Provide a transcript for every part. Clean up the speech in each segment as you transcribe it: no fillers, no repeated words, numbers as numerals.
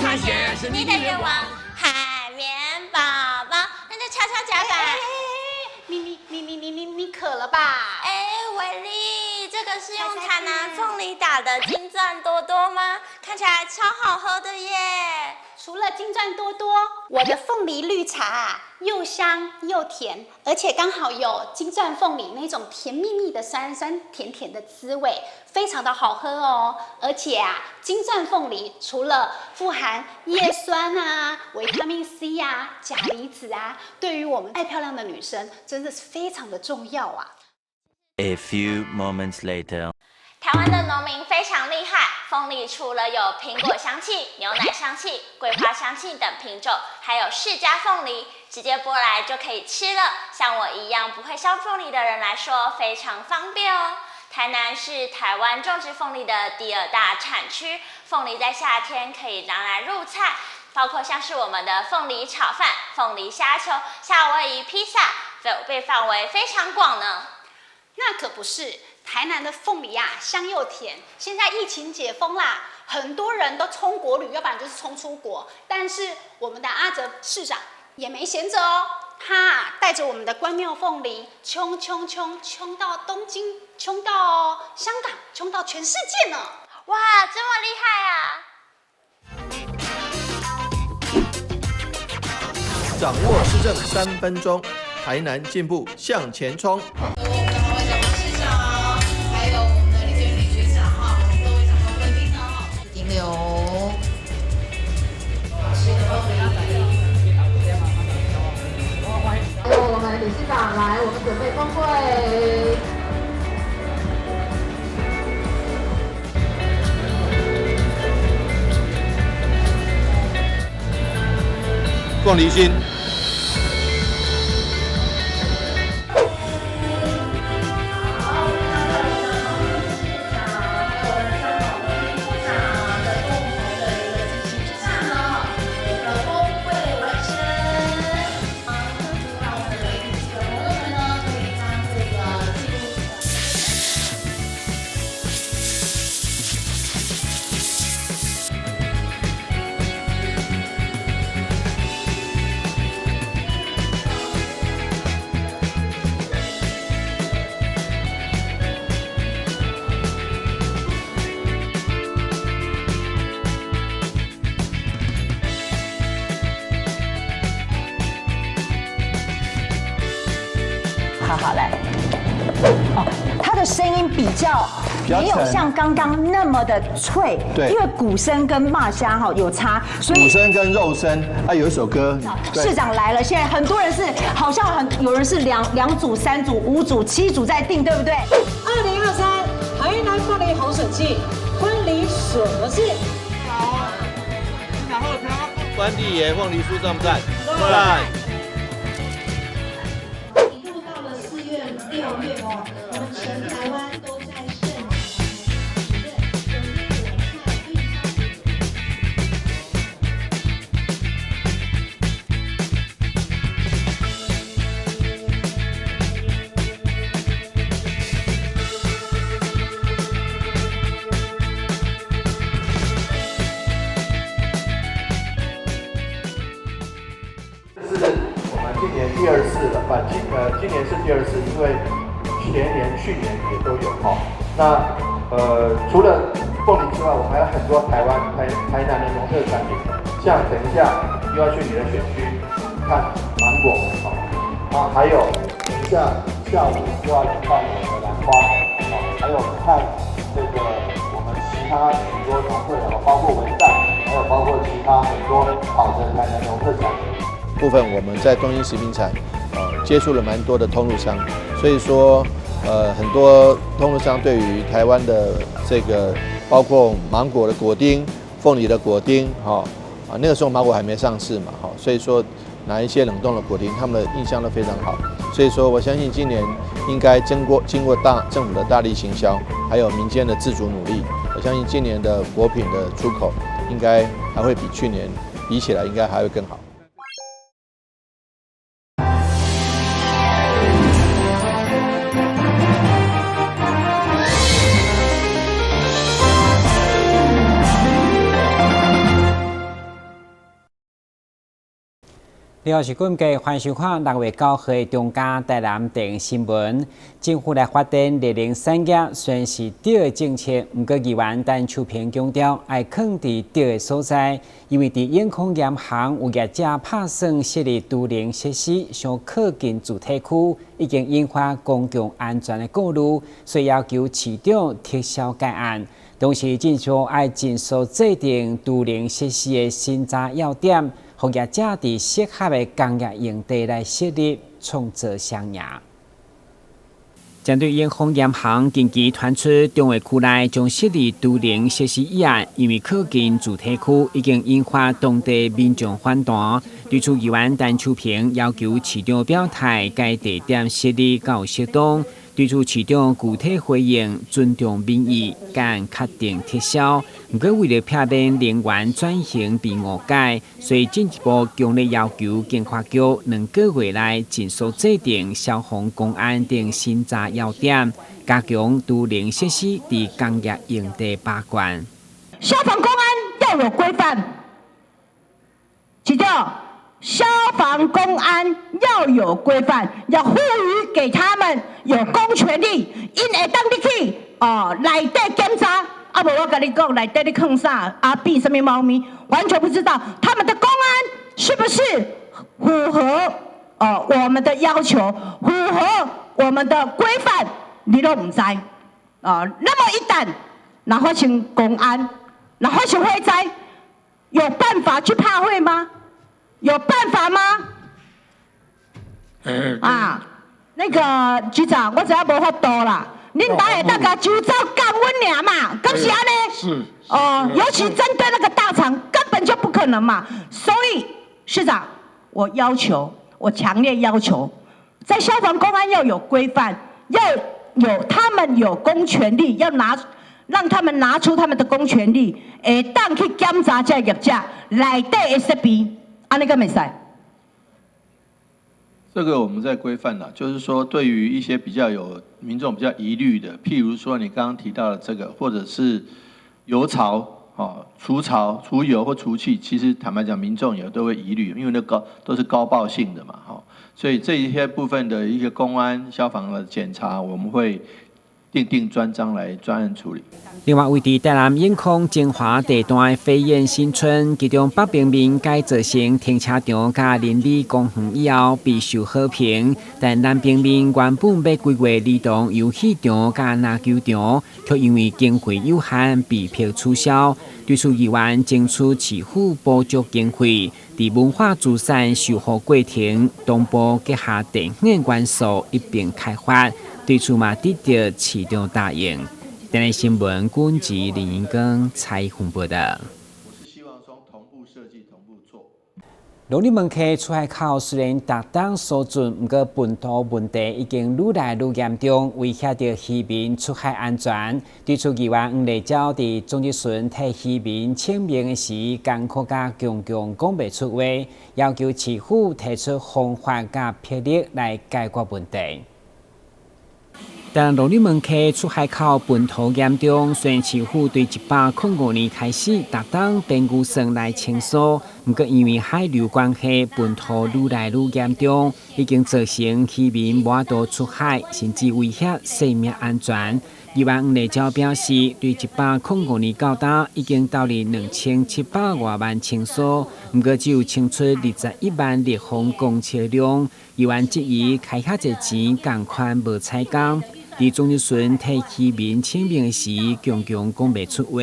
实现是你的愿望。海绵宝宝，那就敲敲脚板。你渴了吧？伟丽，这个是用台南凤梨打的金钻多多吗？看起来超好喝的耶！除了金钻多多，我的凤梨绿茶又香又甜，而且刚好有金钻凤梨那种甜蜜蜜的酸酸甜甜的滋味，非常的好喝哦。而且金钻凤梨除了富含叶酸维他命 C 钾离子对于我们爱漂亮的女生真的是非常的重要啊。A few moments later. 台湾的农民非常厉害，凤梨除了有苹果香气、牛奶香气、桂花香气等品种，还有世家凤梨，直接剥来就可以吃了。像我一样不会削凤梨的人来说，非常方便哦。台南是台湾种植凤梨的第2大产区，凤梨在夏天可以拿来入菜，包括像是我们的凤梨炒饭、凤梨虾球、夏威夷披萨，被范围非常广呢。那可不是，台南的凤梨香又甜。现在疫情解封啦，很多人都冲国旅，要不然就是冲出国。但是我们的阿哲市长也没闲着哦，他带着我们的关庙凤梨冲到东京，冲到香港，冲到全世界呢！哇，这么厉害啊！掌握施政3分钟，台南进步向前冲。还有我们理事长来，我们准备峰会。凤梨心。好来，它的声音比较没有像刚刚那么的脆，对，因为鼓声跟骂声有差，所以鼓声跟肉声，有一首歌，市长来了，现在很多人是好像有人是两组、3组、5组、7组在订，对不对2023台南凤梨红笋季婚礼什么季？好，然后关帝爷凤梨酥赞不赞？赞。6月我们全台湾都在盛今年第2次了，今年是第2次，因为前年、去年也都有哈。那除了凤梨之外，我们还有很多台南的农特产品，像等一下又要去你的选区看芒果还有等一下下午又要去看我们的兰花还有看这个我们其他许多农特包括文旦，还有包括其他很多好的台南农特产品。部分我们在东兴食品产，接触了蛮多的通路商，所以说，很多通路商对于台湾的这个，包括芒果的果丁、凤梨的果丁，那个时候芒果还没上市嘛，所以说拿一些冷冻的果丁，他们的印象都非常好，所以说我相信今年应该经过政府的大力行销，还有民间的自主努力，我相信今年的果品的出口应该还会比去年比起来，应该还会更好。你好，是今届欢迎收看6月9号中嘉台南电新闻。政府来发展绿能产业，虽然是对的政策，不过议员陈秋平强调，要放在对的所在，因为在眼科银行有业者打算设立都灵设施，想靠近主体区，已经引发公共安全的顾虑，所以要求市长撤销该案。同时，政府要尽速制定都灵设施的审查要点。让业者伫适合的工业用地来设立，创造双赢。针对永丰银行近期传出中卫区内将设立都灵设施议案，因为靠近主体区，已经引发当地民众反弹。对此，议员陈秋平要求市长表态，该地点设立够适当。对此，市长具体回应尊重民意，敢确定撤销。不过，为了避免能源转型被误解，所以进一步强烈要求经发局2个月内尽速制定消防、公安等审查要点，加强都灵设施伫工业用地把关。消防、公安要有规范，市长。消防、公安要有规范，要赋予给他们有公权力，因会当你去内底检查，啊无我跟你讲内底你放啥闭什么猫咪，完全不知道他们的公安是不是符合我们的要求，符合我们的规范，你都唔知那么一旦哪发生公安，哪发生火灾，有办法去拍火吗？有办法吗？那个局长，我知影无法度啦。恁大下大家就照干阮俩嘛，敢是安尼？是。尤其针对那个大厂，根本就不可能嘛。所以市长，我强烈要求，在消防公安要有规范，要有他们有公权力，让他们拿出他们的公权力，会当去检查这业者内底的设备。安尼个没使，这个我们在规范了，就是说对于一些民众比较疑虑的，譬如说你刚刚提到的这个，或者是油槽、除槽、除油或除气，其实坦白讲，民众也都会疑虑，因为都是高爆性的嘛，所以这一些部分的一个公安、消防的检查，我们会订专章来专案处理。另外，位伫台南永康精华地段飞燕新村，其中北平面改造成停车场加邻里公园以后，备受好评。但南平面原本要规划儿童游戏场加篮球场，却因为经费有限，被迫取消。对此，议员争取市府补助经费，伫文化资产修复过程，同步结合电影元素一并开发。对此嘛，得到市长答应。台南新闻军职林英光采访报道。我是希望从同步设计、同步做。农历门溪出海口虽然达当所准，不过本土问题已经愈来愈严重，威胁到渔民出海安全。对此，议员黄丽昭伫总日巡替渔民请命的时，艰苦甲强讲袂出话，要求市府提出方法甲魄力来解决问题。但农历门溪出海口本土严重，虽然市府对105年开始达当编渔船来清扫，不过因为海流关系，本土愈来愈严重，已经造成渔民无法度出海，甚至威胁生命安全。议员黄丽昭表示，对105年到达已经投入2700多万清扫，不过只有清出21万立方公尺量。议员质疑开遐侪钱，共款无采工。伫总日巡替渔民请命的时，强讲袂出话，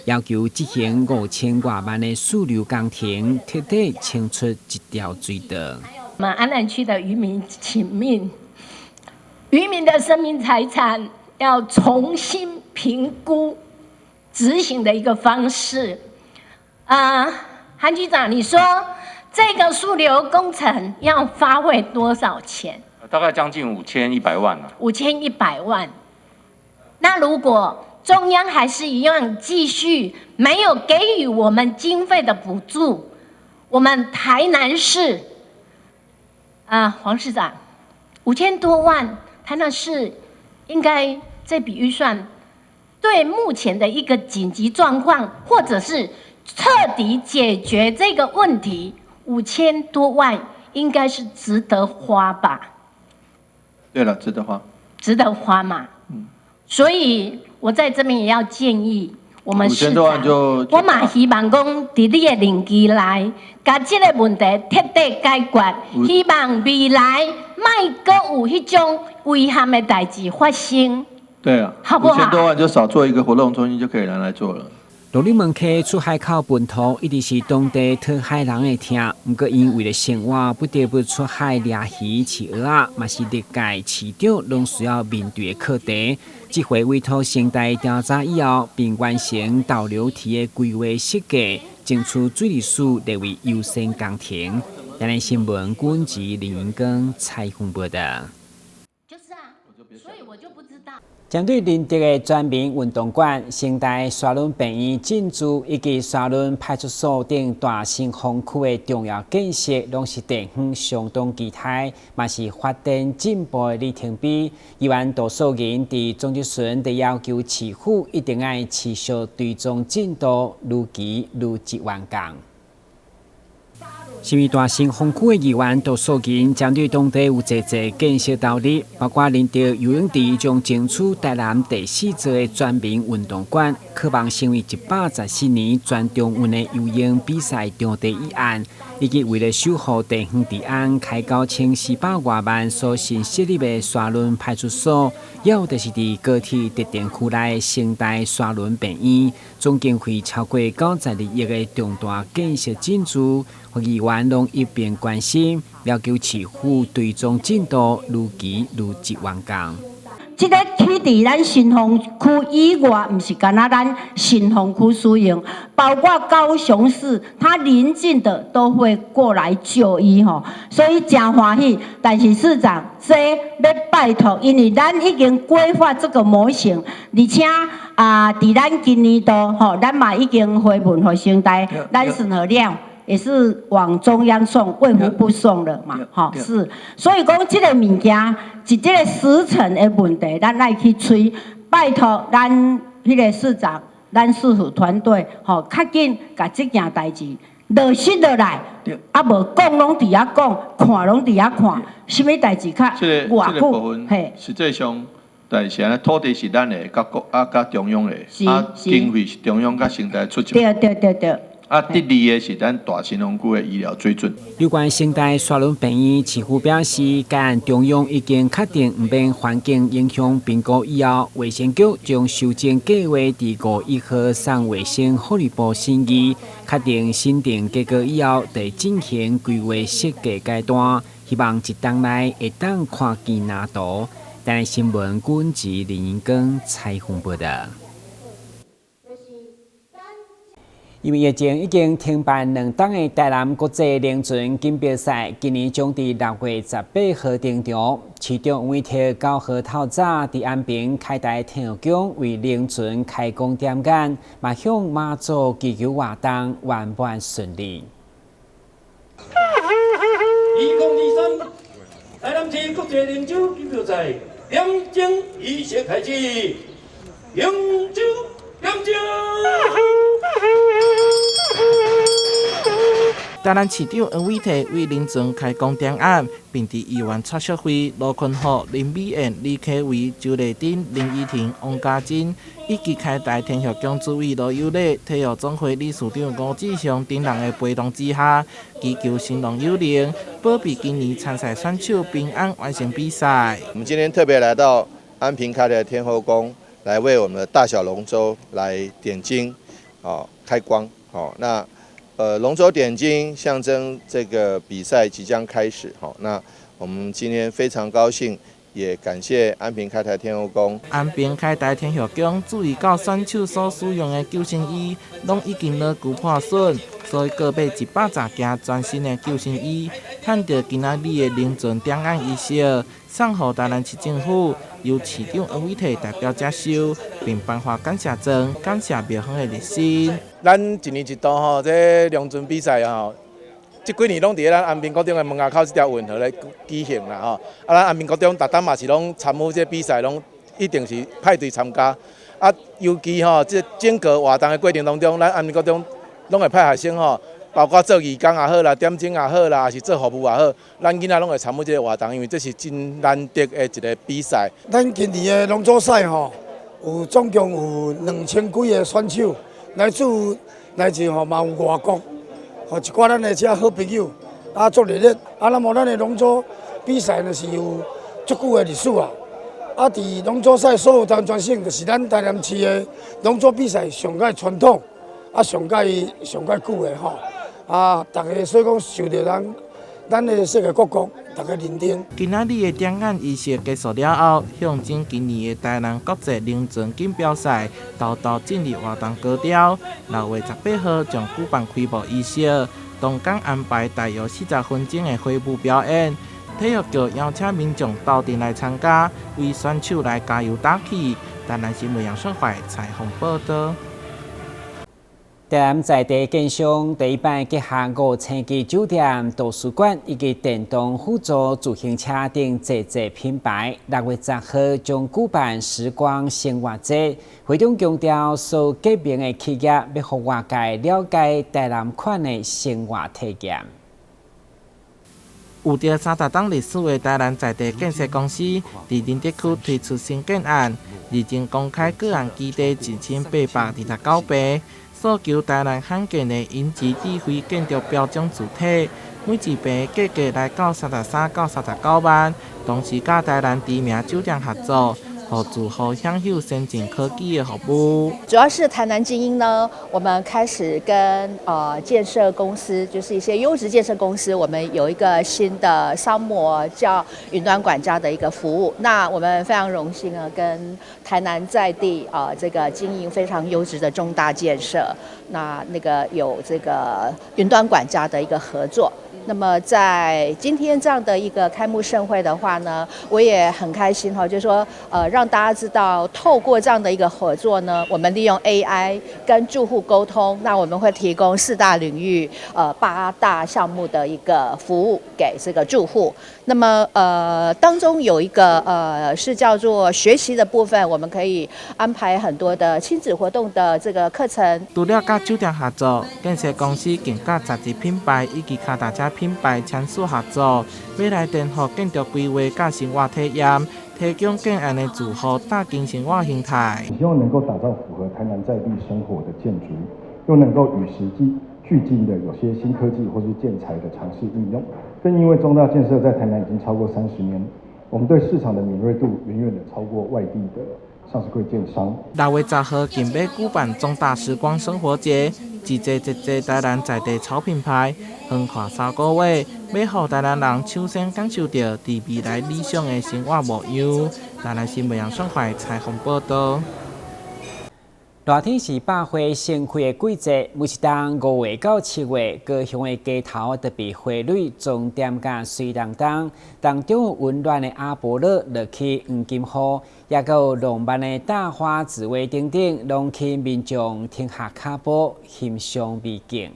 要求执行5000多万的输流工程，彻底清出一条水道。我们安南区的渔民请命，渔民的生命财产要重新评估执行的一个方式。韩局长，你说这个输流工程要花费多少钱？大概将近5100万了。5100万。那如果中央还是一样继续没有给予我们经费的补助，我们台南市黄市长5000多万，台南市应该这笔预算对目前的一个紧急状况，或者是彻底解决这个问题，5000多万应该是值得花吧？对了，值得花。值得花嘛？所以我在这边也要建议我们市长，我嘛希望讲，伫你的任期内，把这个问题彻底解决，希望未来莫阁有迄种遗憾的代志发生。对啊，好不好？5000多万就少做一个活动中心就可以拿来做了。鹿里门溪出海口本土一直是当地讨海人的疼，不过因为了生活不得不出海掠鱼、饲蚵仔，嘛是历届市长拢需要面对的课题。这回委托生态调查以后，并完成导流堤的规划设计，争取水利署列为优先工程。今日新闻军职林云光采访报道。就是啊，所以我就不知道。针对林德的全民运动馆、生态沙仑病院进驻以及沙仑派出所等大型风区的重要建设，拢是地方相当期待，嘛是发展进步的里程碑。议员多数人伫总质询地要求市府一定要持续追踪进度，愈期愈急完工。新义大型风区的议员多数人针对当地有侪建设道理，包括林德游泳池将争取台南第4座的全民运动馆，渴望成为114年全中运的游泳比赛场地一案，以及为了守护地方治安，开9400多万所新设立的沙仑派出所，也有就是伫高铁特定区内的生态沙仑病院，总经费超过92亿的重大建设进驻。议员拢一边关心，要求市府追踪进度，愈期愈急完工。这个起伫咱新丰区以外，不是干那咱新丰区使用，包括高雄市，它邻近的都会过来就医吼，所以真欢喜。但是市长，这要拜托，因为咱已经规划这个模型，而且伫咱今年度吼，咱嘛已经回文和生态，咱审核了。也是往中央送，卫福部送了嘛，哈是，所以讲这个物件是这个时程的问题，咱来去催，拜托咱迄个市长，咱市府团队，吼较紧把这件代志落实落来，啊无讲拢伫遐讲，看拢伫遐看，什么代志较偌久？嘿，实际上，但是土地是咱的，甲中央的，经费是中央甲生态出钱。对。第二个是咱大新丰区的医疗水准。有关生态沙仑病院，市府表示，该中央已经确定唔免环境影响评估以后，卫生局将修正计划伫5月1号送卫生福利部审议，确定审定结果以后，得进行规划设计阶段，希望一冬内会当看见拿图。但新闻军职林云光采访报道。因为疫情已经停办2档的台南国际凌船锦标赛，今年将伫6月18号登场。市长委托9号透早伫安平开台体育馆为凌船开工点眼，嘛向马祖祈求活动圆满顺利。2023台南市国际凌舟锦标赛2点仪式开始，迎舟亮相。台南市长黄伟綽为凌船开工点眼，并伫议员蔡淑惠、罗坤浩、林美燕、李启伟、周丽珍、林依婷、王家珍以及开台体育馆主委罗友礼、体育总会理事长吴志祥等人的陪同之下，祈求新郎有灵，保庇今年参赛选手平安完成比赛。我们今天特别来到安平开台天后宫，来为我们的大小龙舟来点睛，开光，那。龙舟点睛象征这个比赛即将开始，那我们今天非常高兴，也感谢安平开台天后宫。安平开台天后宫注意到选手所使用的救生衣，拢已经牢固破损，所以各买110件全新的救生衣，趁着今仔日的凌船点眼仪式，送予台南市政府，由市长黄伟綽代表接收，并颁发感谢状，感谢庙方的热心。咱一年一度吼，这凌船比赛吼，这几年拢伫咱安平国中的门牙口这条运河来举行啦吼。咱安平国中逐担嘛是拢参与这比赛，拢一定是派队参加。尤其吼，这整个活动的过程当中，咱安平国中拢会派学生吼包括做义工也好啦、点睛也好啦，还是做服务也好，咱囡仔拢会参与这个活动，因为这是真难得的一个比赛。咱今年的龙舟赛吼，有总共有2000几个选手，来自吼嘛有外国，吼一寡咱的遮好朋友啊做热烈。啊，那么咱的龙舟比赛呢是有足久的历史啊。啊，伫龙舟赛所有单全省，就是咱台南市的龙舟比赛上界传统，啊上界久的吼。啊，大家所以讲受到咱的世界各国大家认定。今仔日的点眼仪式结束了后，象征今年的台南国际龙船锦标赛豆豆进入活动高潮。6月18号将举办开幕仪式，当天安排大约40分钟的开幕表演。体育局邀请民众到场来参加，为选手来加油打气。台南新闻杨顺怀采访报道。台南在地建商第一班结合5000间酒店、图书馆以及电动辅助自行车等多个品牌，6月10号将举办时光生活节。会中强调，所革命的企业要让外界了解台南款的生活体验。有着30档历史的台南在地建设公司，伫林德区推出新建案，已经公开个案基地1829坪。诉求台南罕见的银质智慧建筑标准主体，每一坪价格来到33到39万，同时甲台南知名酒店合作，互住户享有先进科技的服务。主要是台南精英呢，我们开始跟建设公司，就是一些优质建设公司，我们有一个新的商模叫云端管家的一个服务。那我们非常荣幸呢，跟台南在地这个经营非常优质的重大建设，那个有这个云端管家的一个合作。那么在今天这样的一个开幕盛会的话呢，我也很开心哈，就是说让大家知道，透过这样的一个合作呢，我们利用 AI 跟住户沟通，那我们会提供4大领域8大项目的一个服务给这个住户。那么当中有一个是叫做学习的部分，我们可以安排很多的亲子活动的这个课程。除了甲酒店合作，建设公司更甲杂志品牌以及脚踏车品牌签署合作，要来颠覆建筑规划甲生活体验，提供建案的住户大型生活形态。希望能够打造符合台南在地生活的建筑，又能够与时俱进的有些新科技或是建材的尝试应用。更因为重大建设在台南已经超过30年，我们对市场的敏锐度远远的超过外地的上市柜建商。6月10号，更要举办重大时光生活节，一个台南在地潮品牌，横跨3个月，要让台南人首先感受到伫未来理想的生活模样。台南新闻杨顺怀采访报道。热天是百花盛开的季节，每一当5月到7月，高雄的街头特别花蕊重点甲水当当，当中有温暖的阿波罗落去黄金雨，也有浪漫的大花紫薇等等，拢去民众停下脚步欣赏美景。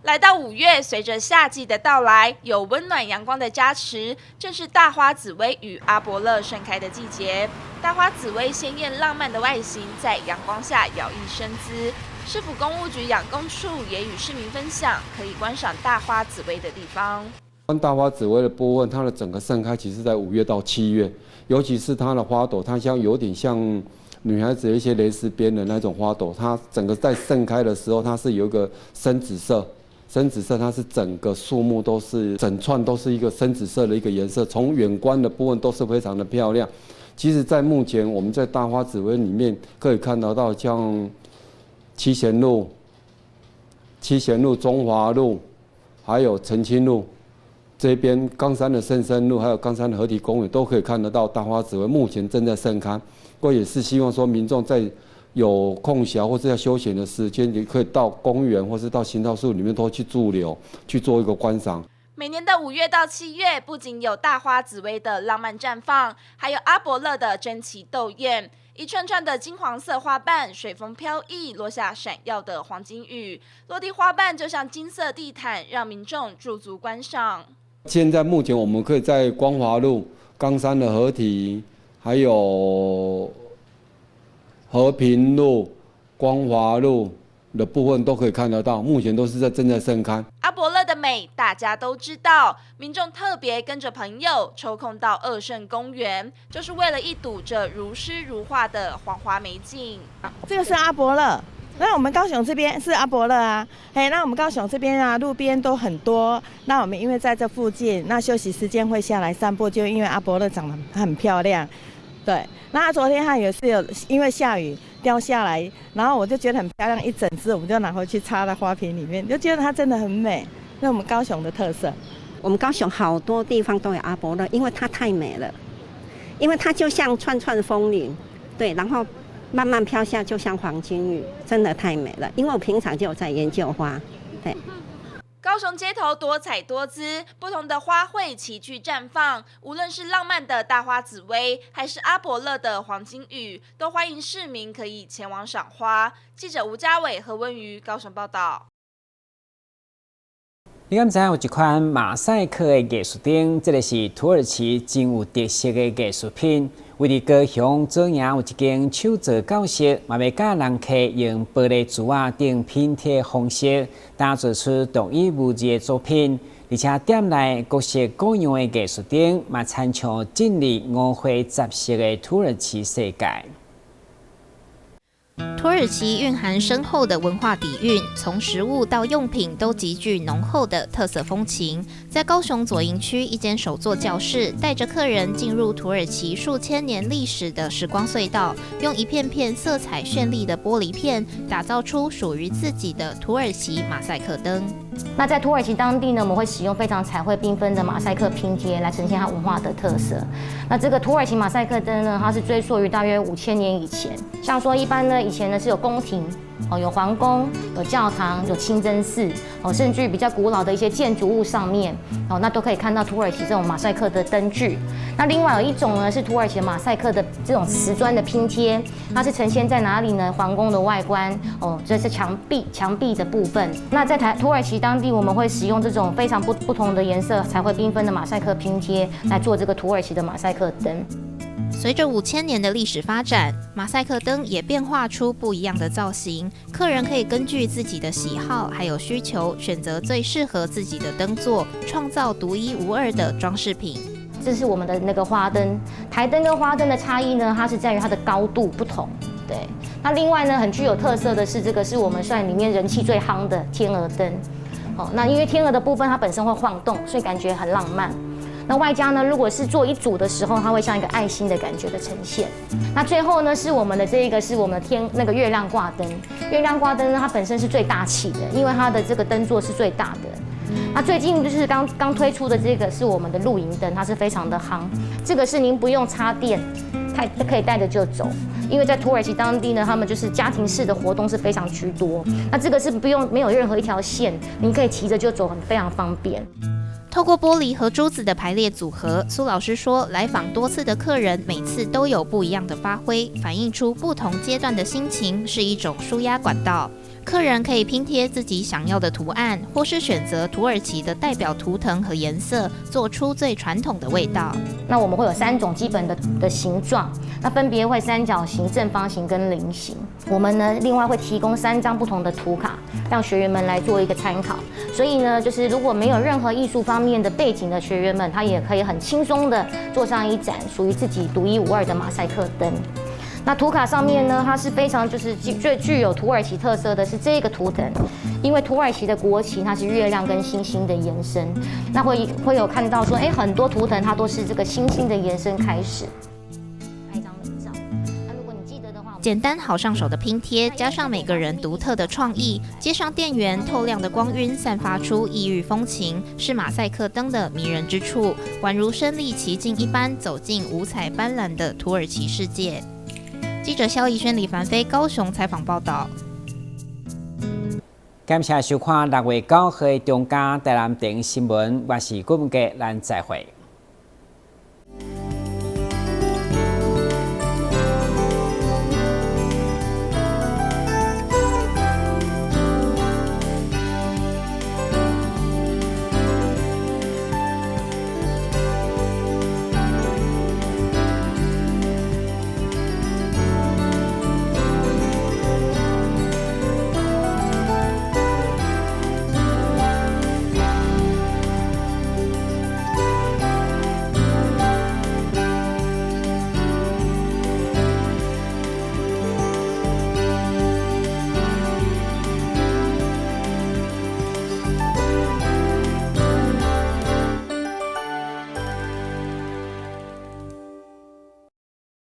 来到5月，随着夏季的到来，有温暖阳光的加持，正是大花紫薇与阿波勒盛开的季节。大花紫薇鲜艳浪漫的外形，在阳光下摇曳生姿。市府公务局养工处也与市民分享可以观赏大花紫薇的地方。大花紫薇的部分，它的整个盛开其实在5月到7月，尤其是它的花朵，它有点像女孩子的一些蕾丝边的那种花朵，它整个在盛开的时候，它是有一个深紫色。深紫色，它是整个树木都是整串都是一个深紫色的一个颜色，从远观的部分都是非常的漂亮。其实，在目前我们在大花紫薇里面可以看得到，像七贤路、中华路，还有澄清路这边，冈山的圣生路，还有冈山的合体公园都可以看得到大花紫薇目前正在盛开。不过也是希望说民众在有空暇或是要休闲的时间，也可以到公园或是到行道树里面都去驻留，去做一个观赏。每年的5月到7月，不仅有大花紫薇的浪漫绽放，还有阿波勒的争奇斗艳。一串串的金黄色花瓣随风飘逸，落下闪耀的黄金雨。落地花瓣就像金色地毯，让民众驻足观赏。现在目前我们可以在光华路、冈山的合体，还有和平路、光华路的部分都可以看得到，目前都是正在盛开。阿伯乐的美大家都知道，民众特别跟着朋友抽空到二圣公园，就是为了一睹这如诗如画的黄花美景。这个是阿伯乐。那我们高雄这边是阿伯乐啊，那我们高雄这边啊，路边都很多。那我们因为在这附近，那休息时间会下来散步，就因为阿伯乐长得很漂亮。对，那昨天它也是有因为下雨掉下来，然后我就觉得很漂亮，一整只我们就拿回去插在花瓶里面，就觉得它真的很美，那我们高雄的特色。我们高雄好多地方都有阿伯乐，因为它太美了，因为它就像串串风铃，对，然后慢慢飘下，就像黄金雨，真的太美了。因为我平常就有在研究花，对。高雄街头多彩多姿，不同的花卉齐聚绽放。无论是浪漫的大花紫薇，还是阿伯乐的黄金雨，都欢迎市民可以前往赏花。记者吴家伟、何文瑜高雄报道。你敢知有一款马赛克的艺术灯，这个是土耳其真有特色的艺术品。为了高雄左营有一间手作教室，嘛要教人客用玻璃珠啊等拼贴方式，打造出独一无二的作品。而且店内各式各样的艺术灯，嘛参照进入5花杂色的土耳其世界。土耳其蕴含深厚的文化底蕴，从食物到用品都极具浓厚的特色风情。在高雄左营区一间手作教室，带着客人进入土耳其数千年历史的时光隧道，用一片片色彩绚丽的玻璃片，打造出属于自己的土耳其马赛克灯。那在土耳其当地呢，我们会使用非常彩绘缤纷的马赛克拼贴来呈现它文化的特色。那这个土耳其马赛克灯呢，它是追溯于大约5000年以前。像说一般呢，以前呢是有宫廷，有皇宫、有教堂、有清真寺，甚至于比较古老的一些建筑物上面，那都可以看到土耳其这种马赛克的灯具。那另外有一种呢是土耳其马赛克的这种瓷砖的拼贴，它是呈现在哪里呢？皇宫的外观，这是墙壁的部分。那在土耳其当地，我们会使用这种非常不同的颜色、彩绘缤纷的马赛克拼贴来做这个土耳其的马赛克灯。随着5000年的历史发展，马赛克灯也变化出不一样的造型。客人可以根据自己的喜好还有需求，选择最适合自己的灯座，创造独一无二的装饰品。这是我们的那个花灯，台灯跟花灯的差异呢，它是在于它的高度不同。对，那另外呢，很具有特色的是这个是我们算里面人气最夯的天鹅灯。那因为天鹅的部分它本身会晃动，所以感觉很浪漫。那外加呢，如果是做一组的时候，它会像一个爱心的感觉的呈现。那最后呢，是我们的这个是我们的月亮挂灯。月亮挂灯呢，它本身是最大气的，因为它的这个灯座是最大的。那最近就是刚推出的这个是我们的露营灯，它是非常的夯。这个是您不用插电，可以带着就走。因为在土耳其当地呢，他们就是家庭式的活动是非常居多。那这个是没有任何一条线，您可以骑着就走，非常方便。透过玻璃和珠子的排列组合，苏老师说，来访多次的客人每次都有不一样的发挥，反映出不同阶段的心情，是一种抒压管道。客人可以拼贴自己想要的图案，或是选择土耳其的代表图腾和颜色，做出最传统的味道。那我们会有3种基本的形状，那分别会三角形、正方形跟菱形。我们呢，另外会提供3张不同的图卡，让学员们来做一个参考。所以呢，就是如果没有任何艺术方面的背景的学员们，他也可以很轻松的做上一盏属于自己独一无二的马赛克灯。那图卡上面呢，它是非常最具有土耳其特色的是这个图腾，因为土耳其的国旗它是月亮跟星星的延伸，那会有看到说，很多图腾它都是这个星星的延伸开始。拍一张美照，那如果你记得的话，简单好上手的拼贴，加上每个人独特的创意，接上电源，透亮的光晕散发出异域风情，是马赛克灯的迷人之处，宛如身临其境一般，走进五彩斑斓的土耳其世界。记者萧怡轩、李凡飞高雄采访报道。感谢收看6月9号的中嘉台南电新闻，我是郭文杰，咱再会。